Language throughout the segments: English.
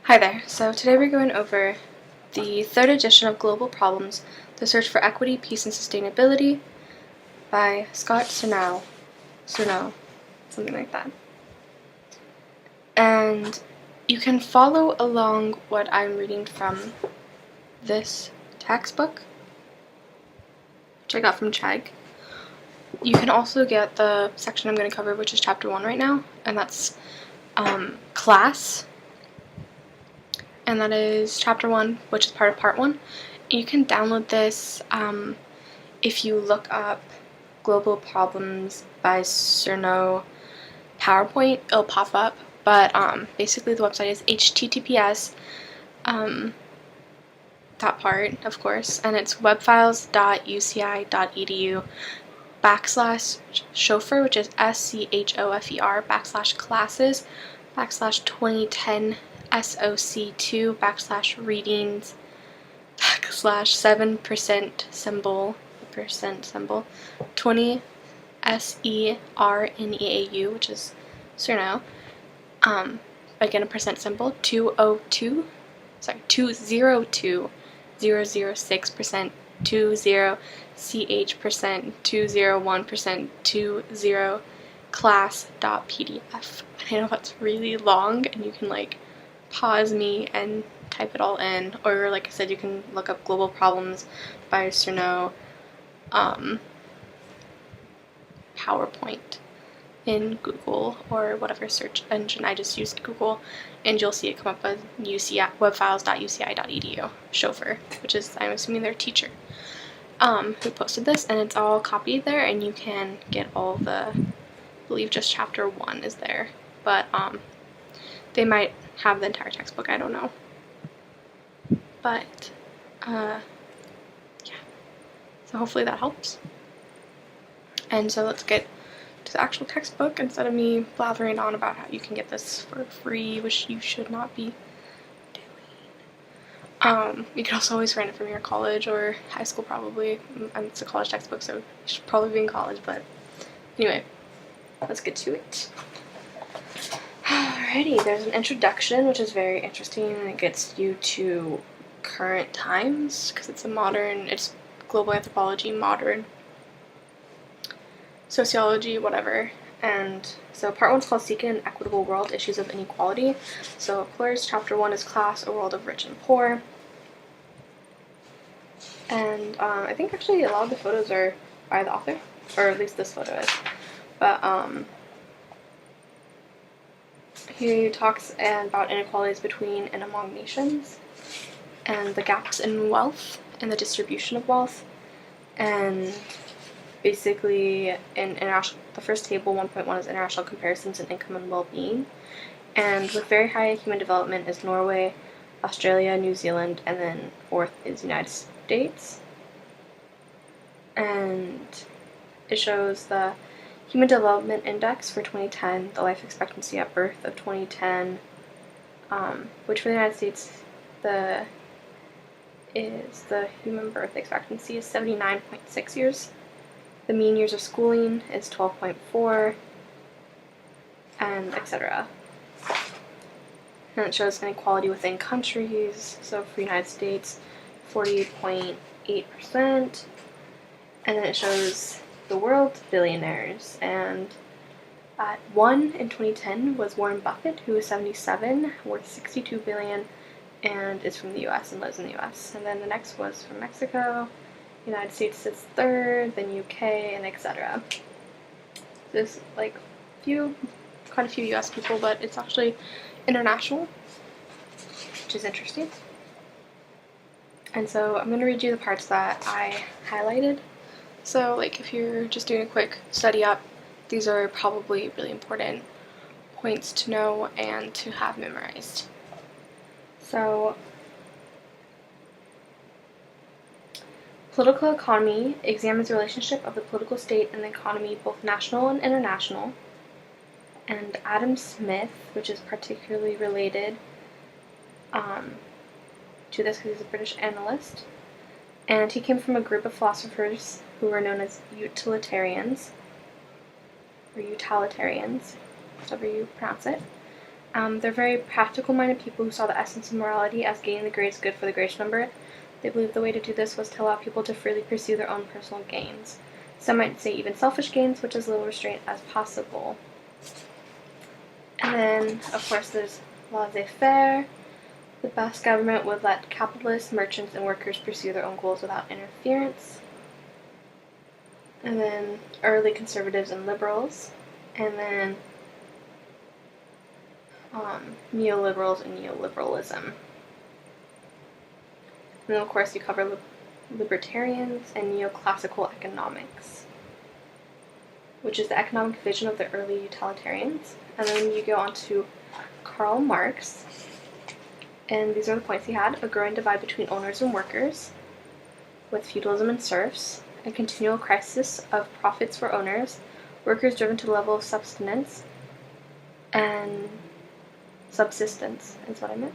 Hi there. So today we're going over the third edition of Global Problems, The Search for Equity, Peace, and Sustainability by Scott Sernau, something like that. And you can follow along what I'm reading from this textbook, which I got from Chegg. You can also get the section I'm going to cover, which is chapter 1 right now, and that's class. And that is chapter 1, which is part of part 1. You can download this if you look up Global Problems by Sernau PowerPoint, it'll pop up. But basically the website is https that part, of course, and it's webfiles.uci.edu/chauffeur, which is SCHOFER /classes /2010 SOC2 /readings /7% symbol 20 SERNEAU, which is Sernau, again a percent symbol 202 006% 20CH% 201% 20 class.pdf. I know that's really long, and you can like pause me and type it all in, or like I said, you can look up Global Problems by Sernau PowerPoint in Google or whatever search engine. I just used Google, and you'll see it come up as webfiles.uci.edu chauffeur, which is, I'm assuming, their teacher who posted this, and it's all copied there, and you can get all the, I believe just chapter 1 is there, but they might have the entire textbook, I don't know. But yeah, so hopefully that helps. And so let's get to the actual textbook instead of me blathering on about how you can get this for free, which you should not be doing. You can also always rent it from your college or high school, probably. It's a college textbook, so you should probably be in college, but anyway, let's get to it. Alrighty, there's an introduction, which is very interesting, and it gets you to current times, because it's global anthropology, modern sociology, whatever. And so part 1 is called Seeking an Equitable World, Issues of Inequality. So of course, chapter 1 is Class, a World of Rich and Poor. And I think actually a lot of the photos are by the author, or at least this photo is. But he talks about inequalities between and among nations, and the gaps in wealth and the distribution of wealth, and basically in the first table, 1.1, is international comparisons in income and well-being, and with very high human development is Norway, Australia, New Zealand, and then 4th is United States. And it shows the Human Development Index for 2010, the life expectancy at birth of 2010, which for the United States, the human birth expectancy is 79.6 years. The mean years of schooling is 12.4, and etc. And it shows inequality within countries. So for the United States, 40.8%, and then it shows the world billionaires, and at 1 in 2010 was Warren Buffett, who is 77, worth $62 billion, and is from the U.S. and lives in the U.S. And then the next was from Mexico. United States is 3rd, then UK, and etc. There's like quite a few US people, but it's actually international, which is interesting. And so I'm going to read you the parts that I highlighted. So like if you're just doing a quick study up, these are probably really important points to know and to have memorized. So political economy examines the relationship of the political state and the economy, both national and international. And Adam Smith, which is particularly related to this because he's a British analyst, and he came from a group of philosophers who were known as utilitarians, or utilitarians, however you pronounce it. They're very practical-minded people who saw the essence of morality as gaining the greatest good for the greatest number. They believed the way to do this was to allow people to freely pursue their own personal gains. Some might say even selfish gains, with as little restraint as possible. And then, of course, there's laissez-faire. The best government would let capitalists, merchants, and workers pursue their own goals without interference. And then early conservatives and liberals. And then neoliberals and neoliberalism. And then, of course, you cover libertarians and neoclassical economics, which is the economic vision of the early utilitarians. And then you go on to Karl Marx, and these are the points he had: a growing divide between owners and workers, with feudalism and serfs, a continual crisis of profits for owners, workers driven to the level of subsistence is what I meant,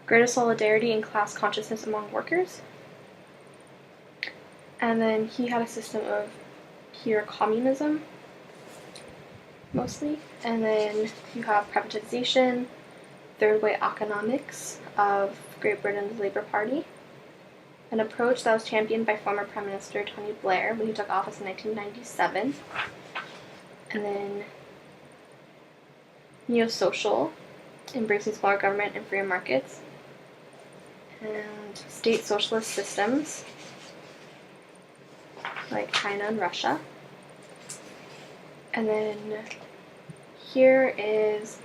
greater solidarity and class consciousness among workers. And then he had a system of pure communism, mostly. And then you have privatization, third way economics of Great Britain's Labour Party, an approach that was championed by former Prime Minister Tony Blair when he took office in 1997. And then neo-social, embracing smaller government and freer markets, and state socialist systems like China and Russia. And then here is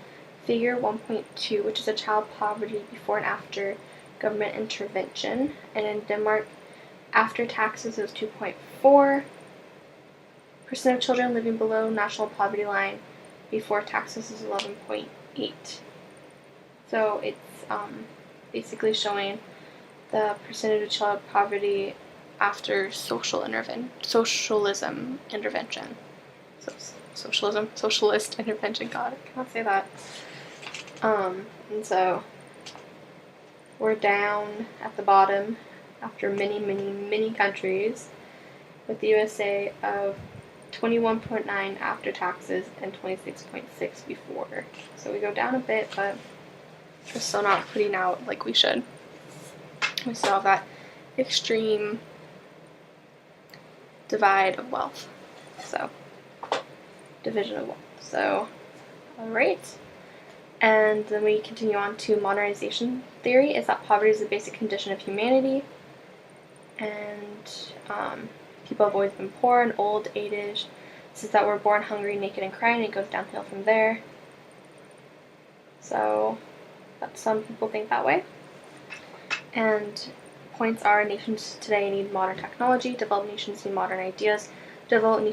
figure 1.2, which is a child poverty before and after government intervention. And in Denmark, after taxes, it was 2.4% of children living below national poverty line. Before taxes is 11.8. So it's basically showing the percentage of child poverty after socialism intervention. So socialist intervention. God, I cannot say that. And so we're down at the bottom after many countries, with the USA of 21.9 after taxes and 26.6 before. So we go down a bit, but we're still not putting out like we should. We still have that extreme divide of wealth. So, division of wealth. So, alright. And then we continue on to modernization theory, is that poverty is the basic condition of humanity. And people have always been poor and old, age. This is that we're born hungry, naked, and crying, and it goes downhill from there. So, some people think that way. And points are: nations today need modern technology, developed nations need modern ideas, developing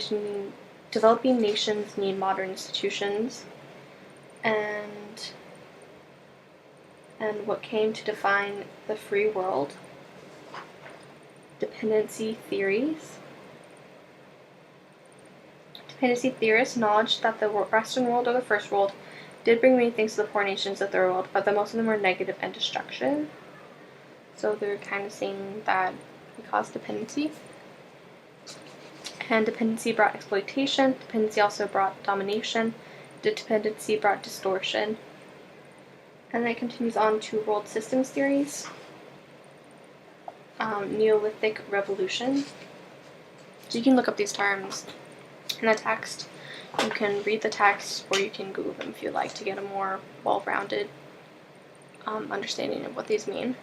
nations need modern institutions, and what came to define the free world: dependency theories. Dependency theorists acknowledged that the Western world, or the First World, did bring many things to the poor nations of the Third World, but that most of them were negative and destructive. So they're kind of saying that it caused dependency. And dependency brought exploitation. Dependency also brought domination. Dependency brought distortion. And then it continues on to world systems theories. Neolithic revolution. So you can look up these terms in the text. You can read the text, or you can Google them if you like to get a more well-rounded understanding of what these mean.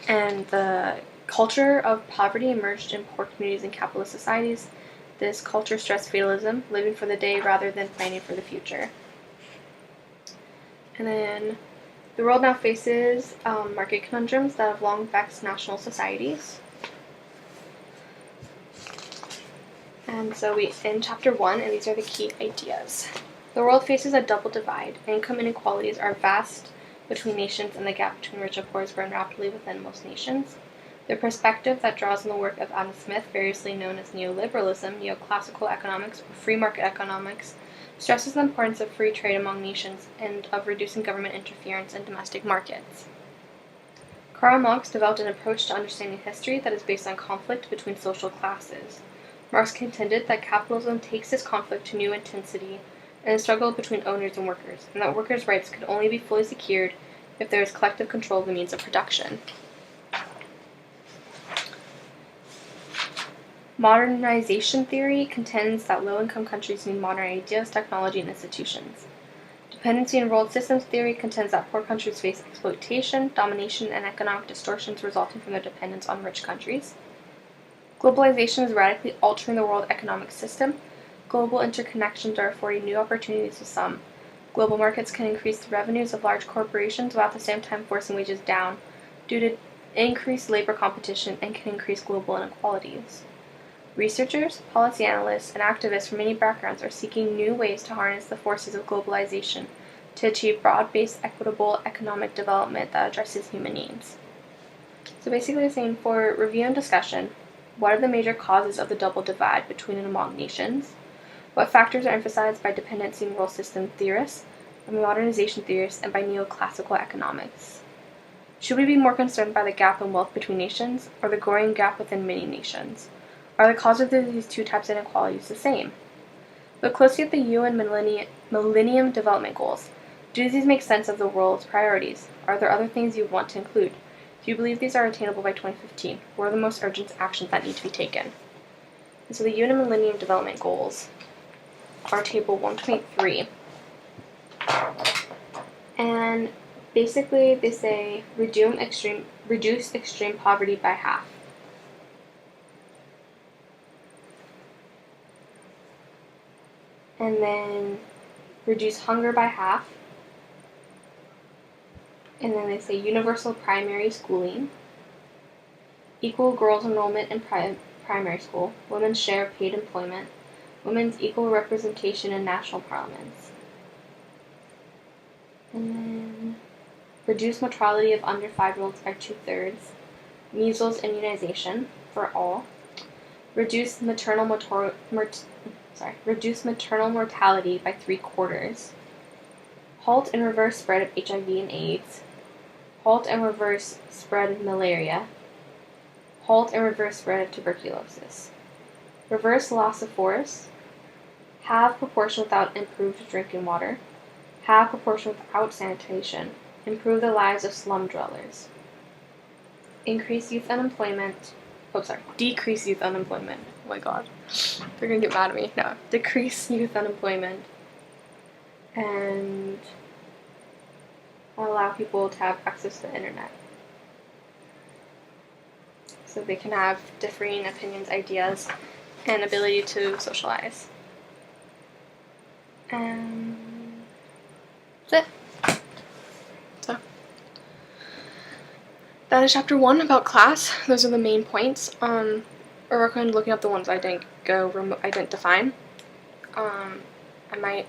And the culture of poverty emerged in poor communities and capitalist societies. This culture stressed fatalism, living for the day rather than planning for the future. And then the world now faces market conundrums that have long vexed national societies. And so in chapter 1, and these are the key ideas. The world faces a double divide. Income inequalities are vast between nations, and the gap between rich and poor has grown rapidly within most nations. The perspective that draws on the work of Adam Smith, variously known as neoliberalism, neoclassical economics, or free market economics, stresses the importance of free trade among nations and of reducing government interference in domestic markets. Karl Marx developed an approach to understanding history that is based on conflict between social classes. Marx contended that capitalism takes this conflict to new intensity and a struggle between owners and workers, and that workers' rights could only be fully secured if there is collective control of the means of production. Modernization theory contends that low-income countries need modern ideas, technology, and institutions. Dependency and world systems theory contends that poor countries face exploitation, domination, and economic distortions resulting from their dependence on rich countries. Globalization is radically altering the world economic system. Global interconnections are affording new opportunities to some. Global markets can increase the revenues of large corporations while at the same time forcing wages down due to increased labor competition and can increase global inequalities. Researchers, policy analysts, and activists from many backgrounds are seeking new ways to harness the forces of globalization to achieve broad-based, equitable economic development that addresses human needs. So basically saying, for review and discussion, what are the major causes of the double divide between and among nations? What factors are emphasized by dependency and world system theorists, by modernization theorists, and by neoclassical economics? Should we be more concerned by the gap in wealth between nations, or the growing gap within many nations? Are the causes of these two types of inequalities the same? Look closely at the UN Millennium Development Goals. Do these make sense of the world's priorities? Are there other things you would want to include? Do you believe these are attainable by 2015? What are the most urgent actions that need to be taken? And so the UN Millennium Development Goals are table 1.3. And basically they say reduce extreme poverty by half. And then reduce hunger by half. And then they say universal primary schooling, equal girls' enrollment in primary school, women's share of paid employment, women's equal representation in national parliaments. And then reduce mortality of under 5-year-olds by 2/3, measles immunization for all, reduce maternal mortality by 3/4, halt and reverse spread of HIV and AIDS, halt and reverse spread of malaria, halt and reverse spread of tuberculosis, reverse loss of forests, have proportion without improved drinking water, have proportion without sanitation, improve the lives of slum dwellers, decrease youth unemployment. Oh my god. They're gonna get mad at me. No. Decrease youth unemployment. And allow people to have access to the internet. So they can have differing opinions, ideas, and ability to socialize. And that's it. So that is chapter 1 about class. Those are the main points. I recommend looking up the ones I didn't define. I might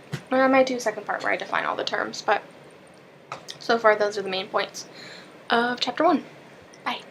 do a second part where I define all the terms, but so far those are the main points of chapter 1. Bye.